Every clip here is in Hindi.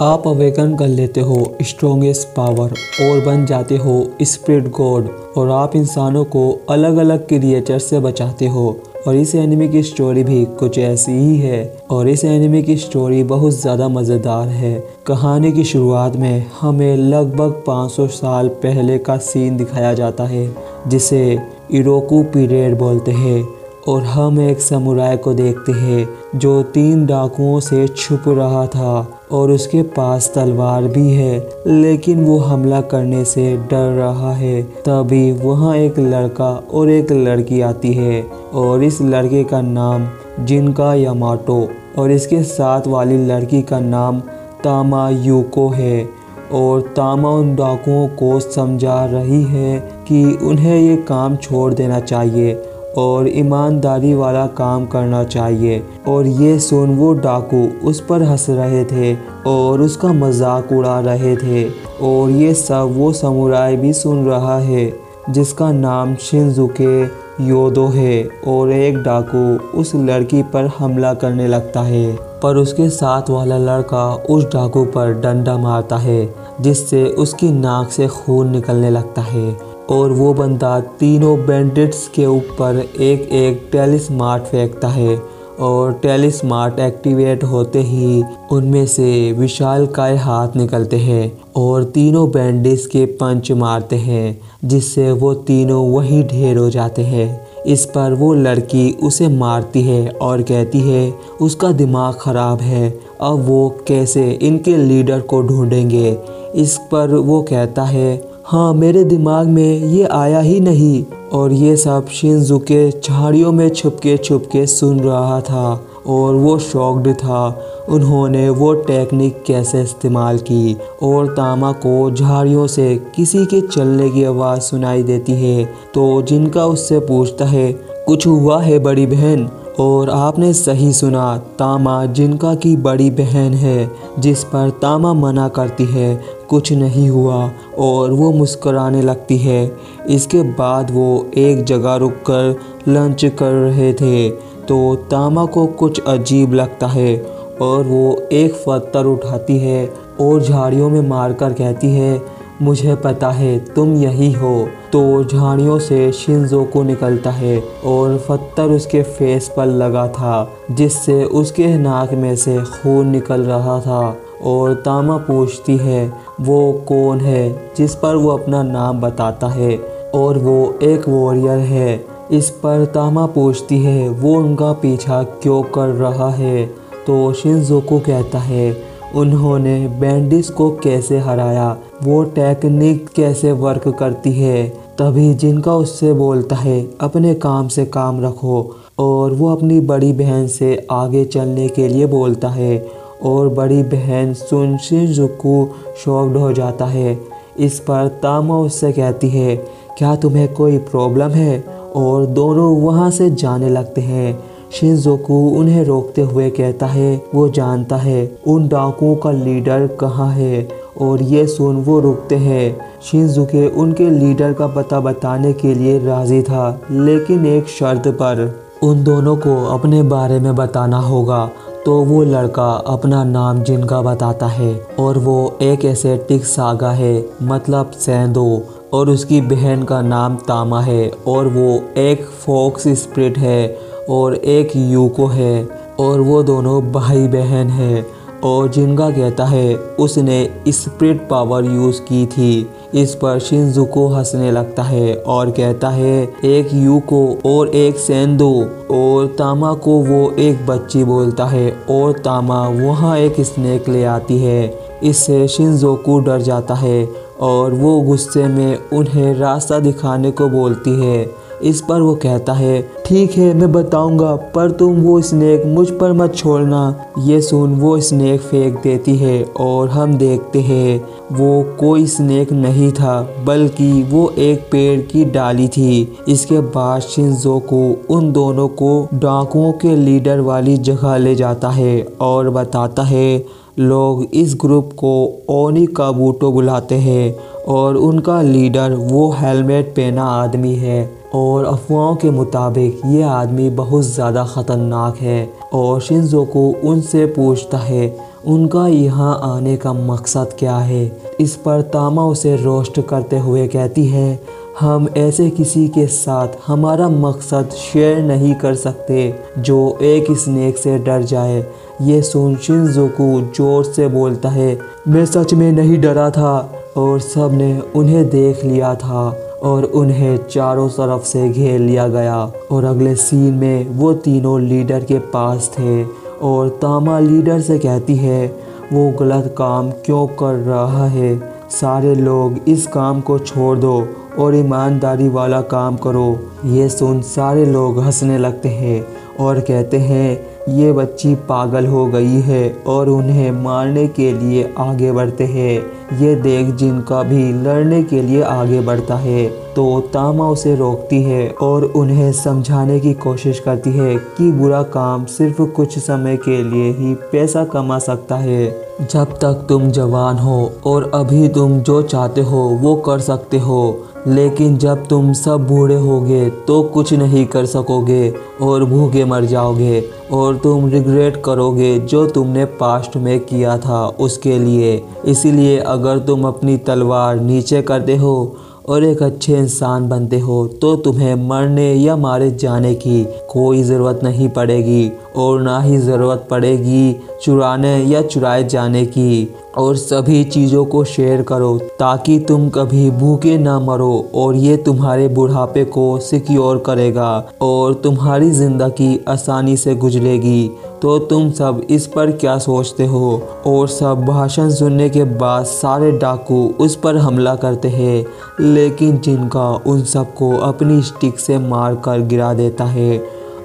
आप अवेकन कर लेते हो स्ट्रॉन्गेस्ट पावर और बन जाते हो स्पिरिट गॉड और आप इंसानों को अलग अलग क्रिएचर से बचाते हो। और इस एनिमे की स्टोरी भी कुछ ऐसी ही है और इस एनिमे की स्टोरी बहुत ज़्यादा मज़ेदार है। कहानी की शुरुआत में हमें लगभग 500 साल पहले का सीन दिखाया जाता है जिसे इरोकु पीरियड बोलते हैं और हम एक समुराई को देखते हैं जो 3 डाकुओं से छुप रहा था और उसके पास तलवार भी है, लेकिन वो हमला करने से डर रहा है। तभी वहाँ एक लड़का और एक लड़की आती है और इस लड़के का नाम जिनका यामाटो और इसके साथ वाली लड़की का नाम तामा यूको है। और तामा उन डाकुओं को समझा रही है कि उन्हें ये काम छोड़ देना चाहिए और ईमानदारी वाला काम करना चाहिए। और ये सुन वो डाकू उस पर हंस रहे थे और उसका मजाक उड़ा रहे थे और ये सब वो समुराई भी सुन रहा है जिसका नाम शिनजुके योदो है। और एक डाकू उस लड़की पर हमला करने लगता है पर उसके साथ वाला लड़का उस डाकू पर डंडा मारता है जिससे उसकी नाक से खून निकलने लगता है और वो बंदा तीनों बैंडिट्स के ऊपर एक एक टेलीस्मार्ट फेंकता है और टेलीस्मार्ट एक्टिवेट होते ही उनमें से विशालकाय हाथ निकलते हैं और तीनों बैंडिट्स के पंच मारते हैं जिससे वो तीनों वहीं ढेर हो जाते हैं। इस पर वो लड़की उसे मारती है और कहती है उसका दिमाग ख़राब है, अब वो कैसे इनके लीडर को ढूंढेंगे। इस पर वो कहता है हाँ मेरे दिमाग में ये आया ही नहीं। और ये सब शिनजुके झाड़ियों में छुपके सुन रहा था और वो शॉक्ड था उन्होंने वो टेक्निक कैसे इस्तेमाल की। और तामा को झाड़ियों से किसी के चलने की आवाज़ सुनाई देती है तो जिनका उससे पूछता है कुछ हुआ है बड़ी बहन। और आपने सही सुना, तामा जिनका की बड़ी बहन है। जिस पर तामा मना करती है कुछ नहीं हुआ और वो मुस्कुराने लगती है। इसके बाद वो एक जगह रुककर लंच कर रहे थे तो तामा को कुछ अजीब लगता है और वो एक पत्थर उठाती है और झाड़ियों में मारकर कहती है मुझे पता है तुम यही हो। तो झाड़ियों से शिनजुको निकलता है और पत्थर उसके फेस पर लगा था जिससे उसके नाक में से खून निकल रहा था। और तामा पूछती है वो कौन है, जिस पर वो अपना नाम बताता है और वो एक वॉरियर है। इस पर तामा पूछती है वो उनका पीछा क्यों कर रहा है तो शिनजुको कहता है उन्होंने बैंडिट्स को कैसे हराया, वो टेक्निक कैसे वर्क करती है। तभी जिनका उससे बोलता है अपने काम से काम रखो और वो अपनी बड़ी बहन से आगे चलने के लिए बोलता है और बड़ी बहन सुन शिनजुको शॉक्ड हो जाता है। इस पर तामा उससे कहती है क्या तुम्हें कोई प्रॉब्लम है, और दोनों वहाँ से जाने लगते हैं। शिनजुको उन्हें रोकते हुए कहता है वो जानता है उन डाकुओं का लीडर कहाँ है और ये सुन वो रुकते हैं। शिनजुके उनके लीडर का पता बताने के लिए राजी था लेकिन एक शर्त पर, उन दोनों को अपने बारे में बताना होगा। तो वो लड़का अपना नाम जिनका बताता है और वो एक एसेटिक सागा है मतलब सेंदो और उसकी बहन का नाम तामा है और वो एक फॉक्स स्पिरिट है और एक यूको है और वो दोनों भाई बहन हैं। और जिनका कहता है उसने स्पिरिट पावर यूज़ की थी। इस पर शिनजुको हंसने लगता है और कहता है एक यूको और एक सेंदो। और तामा को वो एक बच्ची बोलता है और तामा वहाँ एक स्नेक ले आती है। इससे शिनजुको डर जाता है और वो गुस्से में उन्हें रास्ता दिखाने को बोलती है। इस पर वो कहता है ठीक है मैं बताऊंगा पर तुम वो स्नेक मुझ पर मत छोड़ना। ये सुन वो स्नेक फेंक देती है और हम देखते हैं वो कोई स्नेक नहीं था बल्कि वो एक पेड़ की डाली थी। इसके बाद शिनजुको उन दोनों को डाकुओं के लीडर वाली जगह ले जाता है और बताता है लोग इस ग्रुप को ओनी काबूटो बुलाते हैं और उनका लीडर वो हेलमेट पहना आदमी है और अफवाहों के मुताबिक ये आदमी बहुत ज़्यादा ख़तरनाक है। और शिनजुको उनसे पूछता है उनका यहाँ आने का मकसद क्या है। इस पर तामा उसे रोस्ट करते हुए कहती है, हम ऐसे किसी के साथ हमारा मकसद शेयर नहीं कर सकते जो एक स्नेक से डर जाए। ये सुन शिनजुकू जोर से बोलता है, मैं सच में नहीं डरा था और सब ने उन्हें देख लिया था और उन्हें चारों तरफ से घेर लिया गया। और अगले सीन में वो तीनों लीडर के पास थे और तामा लीडर से कहती है, वो गलत काम क्यों कर रहा है, सारे लोग इस काम को छोड़ दो और ईमानदारी वाला काम करो। ये सुन सारे लोग हंसने लगते हैं और कहते हैं, ये बच्ची पागल हो गई है और उन्हें मारने के लिए आगे बढ़ते हैं। ये देख जिनका भी लड़ने के लिए आगे बढ़ता है। तो तामा उसे रोकती है और उन्हें समझाने की कोशिश करती है कि बुरा काम सिर्फ कुछ समय के लिए ही पैसा कमा सकता है। जब तक तुम जवान हो और अभी तुम जो चाहते हो वो कर सकते हो, लेकिन जब तुम सब बूढ़े होगे तो कुछ नहीं कर सकोगे और भूखे मर जाओगे और तुम रिग्रेट करोगे जो तुमने पास्ट में किया था उसके लिए। इसीलिए अगर तुम अपनी तलवार नीचे करते हो और एक अच्छे इंसान बनते हो तो तुम्हें मरने या मारे जाने की कोई ज़रूरत नहीं पड़ेगी और ना ही ज़रूरत पड़ेगी चुराने या चुराए जाने की। और सभी चीज़ों को शेयर करो ताकि तुम कभी भूखे ना मरो और ये तुम्हारे बुढ़ापे को सिक्योर करेगा और तुम्हारी ज़िंदगी आसानी से गुजरेगी। तो तुम सब इस पर क्या सोचते हो। और सब भाषण सुनने के बाद सारे डाकू उस पर हमला करते हैं, लेकिन जिनका उन सबको अपनी स्टिक से मार कर गिरा देता है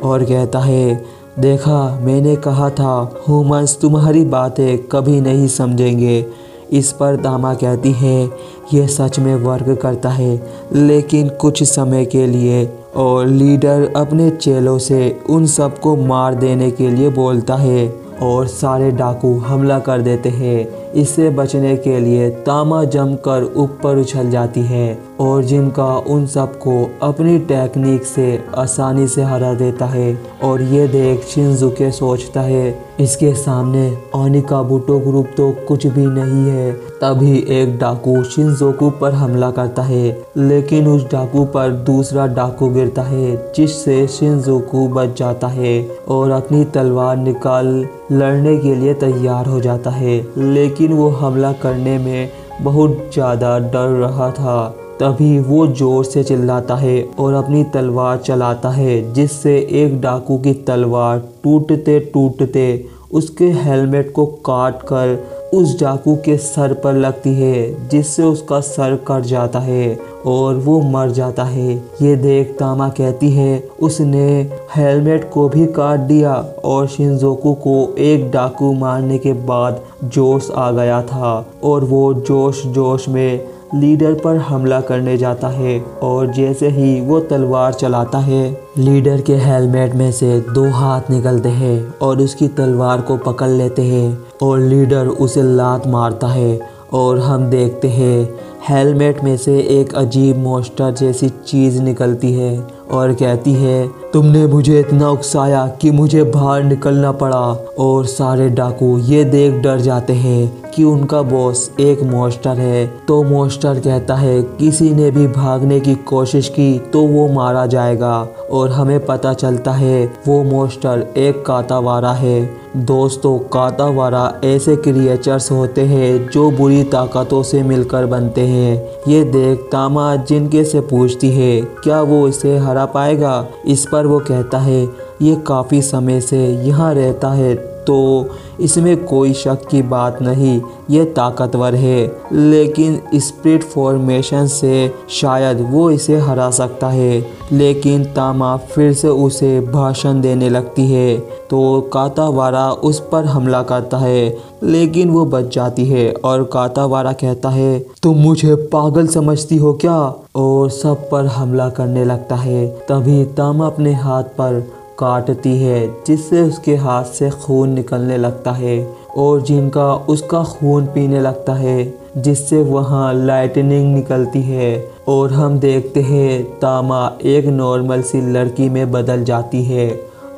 और कहता है, देखा मैंने कहा था ह्यूमंस तुम्हारी बातें कभी नहीं समझेंगे। इस पर तामा कहती है, यह सच में वर्क करता है लेकिन कुछ समय के लिए। और लीडर अपने चेलों से उन सबको मार देने के लिए बोलता है और सारे डाकू हमला कर देते हैं। इससे बचने के लिए तामा जमकर ऊपर उछल जाती है और जिनका उन सबको अपनी टेक्निक से आसानी से हरा देता है। और ये देख शिनजुके सोचता है, इसके सामने ओनिकाबुटो ग्रुप तो कुछ भी नहीं है। तभी एक डाकू शिनजुकू पर हमला करता है, लेकिन उस डाकू पर दूसरा डाकू गिरता है जिससे शिनजुकू बच जाता है और अपनी तलवार निकाल लड़ने के लिए तैयार हो जाता है। लेकिन वो हमला करने में बहुत ज़्यादा डर रहा था। तभी वो जोर से चिल्लाता है और अपनी तलवार चलाता है, जिससे एक डाकू की तलवार टूटते टूटते उसके हेलमेट को काट कर उस डाकू के सर पर लगती है, जिससे उसका सर कट जाता है और वो मर जाता है। ये देख तामा कहती है, उसने हेलमेट को भी काट दिया। और शिनजुकू को एक डाकू मारने के बाद जोश आ गया था और वो जोश में लीडर पर हमला करने जाता है। और जैसे ही वो तलवार चलाता है, लीडर के हेलमेट में से 2 हाथ निकलते हैं और उसकी तलवार को पकड़ लेते हैं और लीडर उसे लात मारता है। और हम देखते हैं हेलमेट में से एक अजीब मॉन्स्टर जैसी चीज़ निकलती है और कहती है, तुमने मुझे इतना उकसाया कि मुझे बाहर निकलना पड़ा। और सारे डाकू ये देख डर जाते हैं कि उनका बॉस एक मॉन्स्टर है। तो मॉन्स्टर कहता है, किसी ने भी भागने की कोशिश की तो वो मारा जाएगा। और हमें पता चलता है वो मॉन्स्टर एक कातावारा है। दोस्तों, कातावारा ऐसे क्रिएचर्स होते हैं जो बुरी ताकतों से मिलकर बनते हैं। ये देख तामा जिनके से पूछती है, क्या वो इसे हरा पाएगा। इस पर वो कहता है, ये काफ़ी समय से यहाँ रहता है तो इसमें कोई शक की बात नहीं, ये ताकतवर है, लेकिन स्पिरिट फॉर्मेशन से शायद वो इसे हरा सकता है। लेकिन तामा फिर से उसे भाषण देने लगती है तो कातावारा उस पर हमला करता है, लेकिन वो बच जाती है। और कातावारा कहता है, तुम मुझे पागल समझती हो क्या। और सब पर हमला करने लगता है। तभी तामा अपने हाथ पर काटती है, जिससे उसके हाथ से खून निकलने लगता है और जिनका उसका खून पीने लगता है, जिससे वहाँ लाइटनिंग निकलती है। और हम देखते हैं तामा एक नॉर्मल सी लड़की में बदल जाती है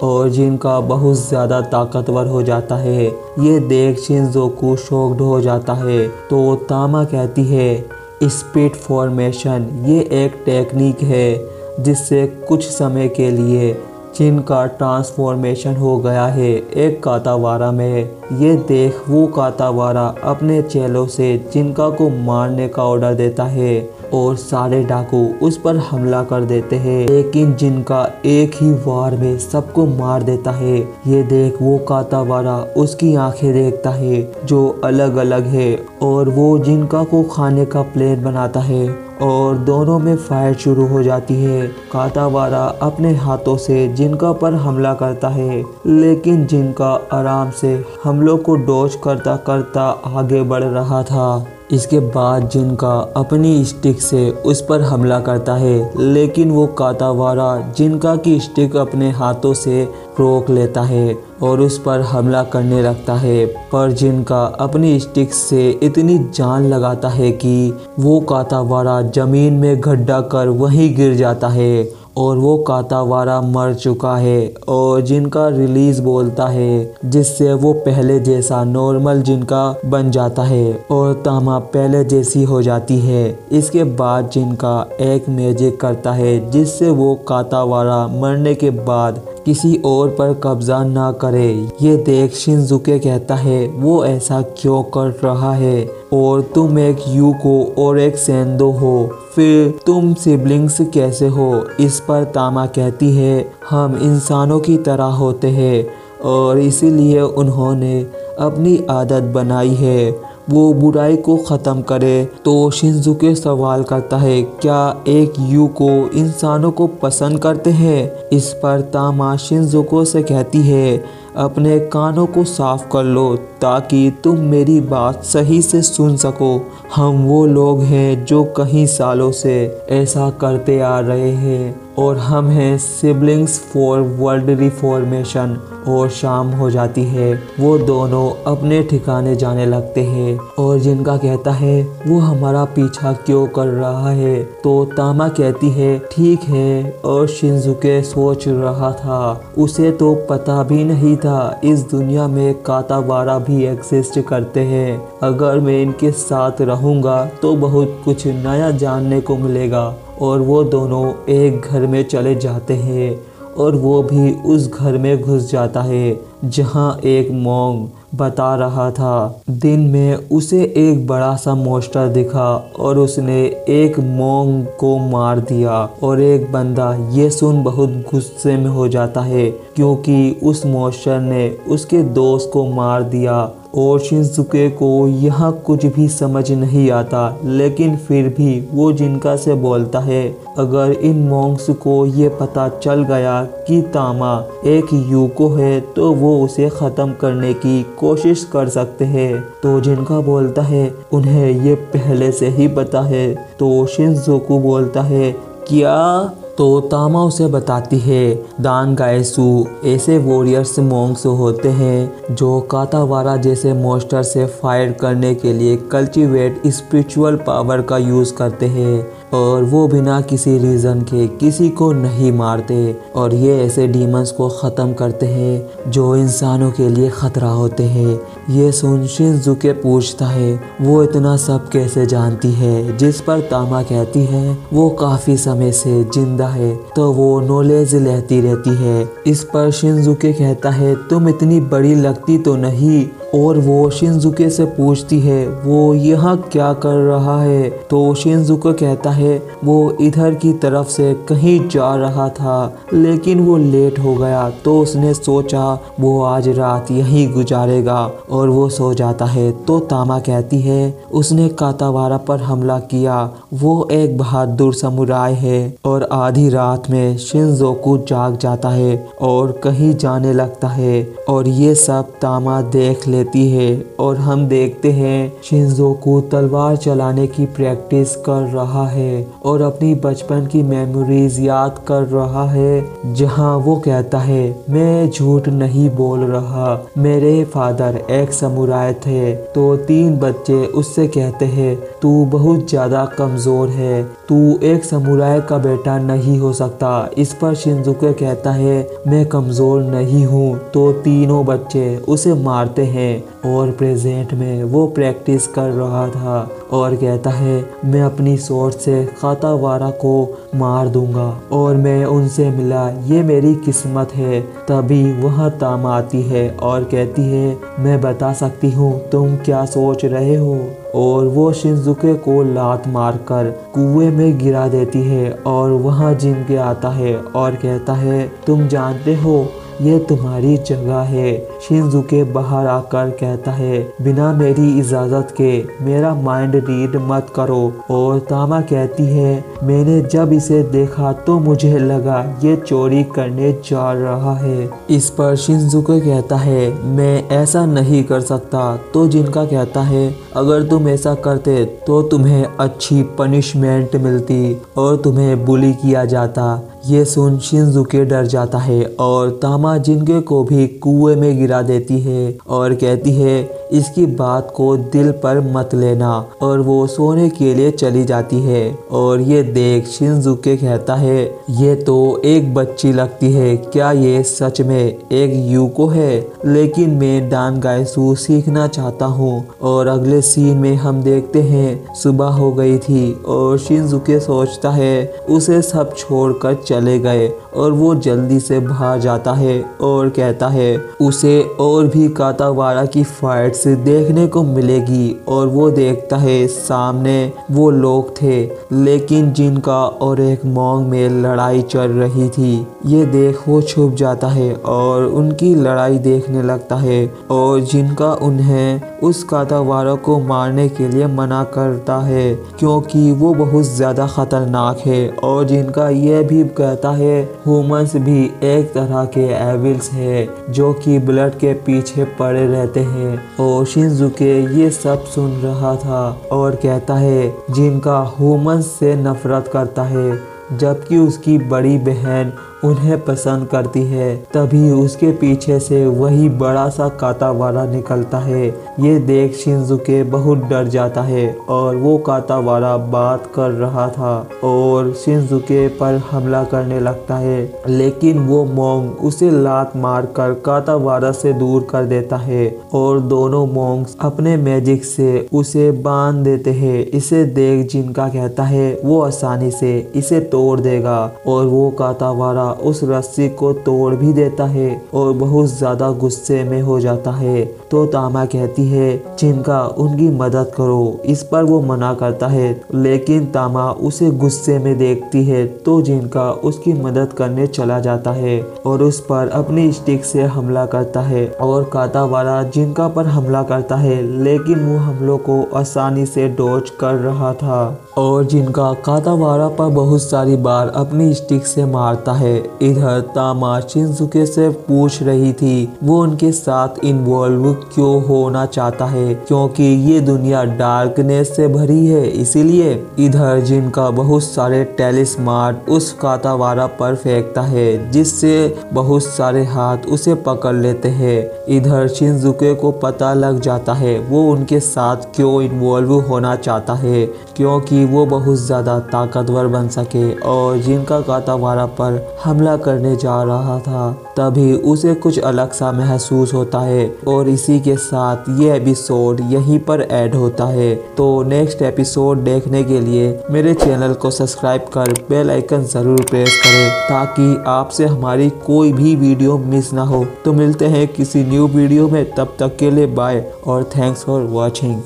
और जिनका बहुत ज़्यादा ताकतवर हो जाता है। ये देख शिनज़ोकू शॉक्ड हो जाता है। तो तामा कहती है स्पिरिट फॉर्मेशन ये एक टेक्निक है जिससे कुछ समय के लिए जिनका ट्रांसफॉर्मेशन हो गया है एक कातावारा में। ये देख वो कातावारा अपने चेलों से जिनका को मारने का ऑर्डर देता है और सारे डाकू उस पर हमला कर देते हैं, लेकिन जिनका एक ही वार में सबको मार देता है। ये देख वो कातावारा उसकी आंखें देखता है जो अलग अलग है और वो जिनका को खाने का प्लान बनाता है और दोनों में फाइट शुरू हो जाती है। कातावारा अपने हाथों से जिनका पर हमला करता है, लेकिन जिनका आराम से हमलों को डॉज करता करता आगे बढ़ रहा था। इसके बाद जिनका अपनी स्टिक से उस पर हमला करता है, लेकिन वो कातावारा जिनका की स्टिक अपने हाथों से रोक लेता है और उस पर हमला करने लगता है। पर जिनका अपनी स्टिक से इतनी जान लगाता है कि वो कातावारा जमीन में गड्ढा कर वहीं गिर जाता है और वो कातावारा मर चुका है। और जिनका रिलीज बोलता है जिससे वो पहले जैसा नॉर्मल जिनका बन जाता है और तामा पहले जैसी हो जाती है। इसके बाद जिनका एक मैजिक करता है जिससे वो कातावारा मरने के बाद किसी और पर कब्जा ना करे। ये देख शिनज़ुके कहता है वो ऐसा क्यों कर रहा है और तुम एक यूको और एक सेंदो हो, फिर तुम सिबलिंग्स कैसे हो। इस पर तामा कहती है हम इंसानों की तरह होते हैं और इसीलिए उन्होंने अपनी आदत बनाई है वो बुराई को ख़त्म करे। तो शिनज़ुके सवाल करता है क्या एक यूको इंसानों को पसंद करते हैं। इस पर तामा शिनज़ुको से कहती है अपने कानों को साफ कर लो ताकि तुम मेरी बात सही से सुन सको। हम वो लोग हैं जो कई सालों से ऐसा करते आ रहे हैं और हम हैं सिबलिंग्स फॉर वर्ल्ड रिफॉर्मेशन। और शाम हो जाती है, वो दोनों अपने ठिकाने जाने लगते हैं और जिनका कहता है वो हमारा पीछा क्यों कर रहा है। तो तामा कहती है ठीक है। और शिनज़ुके सोच रहा था उसे तो पता भी नहीं था इस दुनिया में कातावारा भी एग्जिस्ट करते हैं। अगर मैं इनके साथ रहूँगा तो बहुत कुछ नया जानने को मिलेगा। और वो दोनों एक घर में चले जाते हैं और वो भी उस घर में घुस जाता है जहाँ एक मॉन्ग बता रहा था दिन में उसे एक बड़ा सा मॉन्स्टर दिखा और उसने एक मॉन्ग को मार दिया। और एक बंदा ये सुन बहुत गुस्से में हो जाता है क्योंकि उस मॉन्स्टर ने उसके दोस्त को मार दिया। और शिनज़ुके को यहाँ कुछ भी समझ नहीं आता, लेकिन फिर भी वो जिनका से बोलता है अगर इन मॉन्क्स को ये पता चल गया कि तामा एक यूको है तो वो उसे ख़त्म करने की कोशिश कर सकते हैं। तो जिनका बोलता है उन्हें ये पहले से ही पता है। तो शिनज़ुको बोलता है क्या। तो तामा उसे बताती है दानगाएसु ऐसे वॉरियर्स मॉन्क्स होते हैं जो कातावारा जैसे मॉन्स्टर से फाइट करने के लिए कल्टिवेट स्पिरिचुअल पावर का यूज़ करते हैं और वो बिना किसी रीज़न के किसी को नहीं मारते और ये ऐसे डीमंस को ख़त्म करते हैं जो इंसानों के लिए ख़तरा होते हैं। ये सुन शिनज़ुके पूछता है वो इतना सब कैसे जानती है। जिस पर तामा कहती है वो काफ़ी समय से जिंदा है तो वो नॉलेज लेती रहती है। इस पर शिनज़ुके कहता है तुम इतनी बड़ी लगती तो नहीं। और वो शिनज़ुके से पूछती है वो यहाँ क्या कर रहा है। तो शिनज़ुके कहता है वो इधर की तरफ से कहीं जा रहा था लेकिन वो लेट हो गया तो उसने सोचा वो आज रात यहीं गुजारेगा और वो सो जाता है। तो तामा कहती है उसने कातावारा पर हमला किया, वो एक बहादुर समुराई है। और आधी रात में शिनज़ोकू जाग जाता है और कहीं जाने लगता है और ये सब तामा देख ले देती है और हम देखते हैं शिनज़ोकू तलवार चलाने की प्रैक्टिस कर रहा है और अपनी बचपन की मेमोरीज याद कर रहा है, जहां वो कहता है मैं झूठ नहीं बोल रहा, मेरे फादर एक समुराई थे। तो 3 बच्चे उससे कहते हैं तू बहुत ज्यादा कमजोर है, तू एक समुराई का बेटा नहीं हो सकता। इस पर शिनज़ुके कहता है मैं कमजोर नहीं हूँ। तो तीनों बच्चे उसे मारते हैं और प्रेजेंट में वो प्रैक्टिस कर रहा था और कहता है मैं अपनी सोच से कातावारा को मार दूंगा और मैं उनसे मिला, ये मेरी किस्मत है। तभी वह तामा आती है और कहती है मैं बता सकती हूँ तुम क्या सोच रहे हो, और वो शिनज़ुके को लात मारकर कुएं में गिरा देती है और वहाँ जिनके आता है और कहता है तुम जानते हो ये तुम्हारी जगह है। शिनज़ुके बाहर आकर कहता है बिना मेरी इजाज़त के मेरा माइंड रीड मत करो, और तामा कहती है मैंने जब इसे देखा तो मुझे लगा ये चोरी करने जा रहा है। इस पर शिनज़ुके कहता है मैं ऐसा नहीं कर सकता। तो जिनका कहता है अगर तुम ऐसा करते तो तुम्हें अच्छी पनिशमेंट मिलती और तुम्हें बुली किया जाता। ये सुन शिनज़ुके डर जाता है और तामा जिनके को भी कुएं में गिरा देती है और कहती है इसकी बात को दिल पर मत लेना, और वो सोने के लिए चली जाती है। और ये देख शिनज़ुके कहता है ये तो एक बच्ची लगती है, क्या ये सच में एक यूको है? लेकिन मैं डानगायसू सीखना चाहता हूँ। और अगले सीन में हम देखते हैं सुबह हो गई थी और शिनज़ुके सोचता है उसे सब छोड़कर चले गए, और वो जल्दी से बाहर जाता है और कहता है उसे और भी कातावारा की फाइट्स देखने को मिलेगी। और वो देखता है सामने वो लोग थे लेकिन जिनका और एक मॉन्ग में लड़ाई चल रही थी। ये देख वो छुप जाता है और उनकी लड़ाई देखने लगता है, और जिनका उन्हें उस कातावारा को मारने के लिए मना करता है क्योंकि वो बहुत ज़्यादा ख़तरनाक है। और जिनका यह भी कहता है ह्यूमंस भी एक तरह के एविल्स है जो कि ब्लड के पीछे पड़े रहते हैं। और शिनज़ुके ये सब सुन रहा था और कहता है जिनका ह्यूमंस से नफरत करता है, जबकि उसकी बड़ी बहन उन्हें पसंद करती है। तभी उसके पीछे से वही बड़ा सा कातावारा निकलता है। ये देख शिनज़ुके बहुत डर जाता है और वो कातावारा बात कर रहा था और शिनज़ुके पर हमला करने लगता है, लेकिन वो मॉन्ग उसे लात मारकर कातावारा से दूर कर देता है और दोनों मॉन्ग्स अपने मैजिक से उसे बांध देते हैं। इसे देख जिनका कहता है वो आसानी से इसे तोड़ देगा, और वो कातावारा उस रस्सी को तोड़ भी देता है और बहुत ज्यादा गुस्से में हो जाता है। तो तामा कहती है जिनका उनकी मदद करो। इस पर वो मना करता है, लेकिन तामा उसे गुस्से में देखती है तो जिनका उसकी मदद करने चला जाता है और उस पर अपनी स्टिक से हमला करता है। और कातावारा जिनका पर हमला करता है, लेकिन वो हमलों को आसानी से डॉज कर रहा था और जिनका कातावारा पर बहुत सारी बार अपनी स्टिक से मारता है। इधर तामा शिनज़ुके से पूछ रही थी वो उनके साथ इन्वॉल्व क्यों होना चाहता है, क्योंकि ये दुनिया डार्कनेस से भरी है इसीलिए। इधर जिनका बहुत सारे टेलिस्मार्ट उस कातावारा पर फेंकता है जिससे बहुत सारे हाथ उसे पकड़ लेते हैं। इधर शिनज़ुके को पता लग जाता है वो उनके साथ क्यों इन्वॉल्व होना चाहता है, क्योंकि वो बहुत ज़्यादा ताकतवर बन सके और जिनका कातावारा पर हमला करने जा रहा था। तभी उसे कुछ अलग सा महसूस होता है और इसी के साथ ये एपिसोड यहीं पर ऐड होता है। तो नेक्स्ट एपिसोड देखने के लिए मेरे चैनल को सब्सक्राइब कर बेल आइकन ज़रूर प्रेस करें ताकि आपसे हमारी कोई भी वीडियो मिस ना हो। तो मिलते हैं किसी न्यू वीडियो में, तब तक के लिए बाय और थैंक्स फॉर वॉचिंग।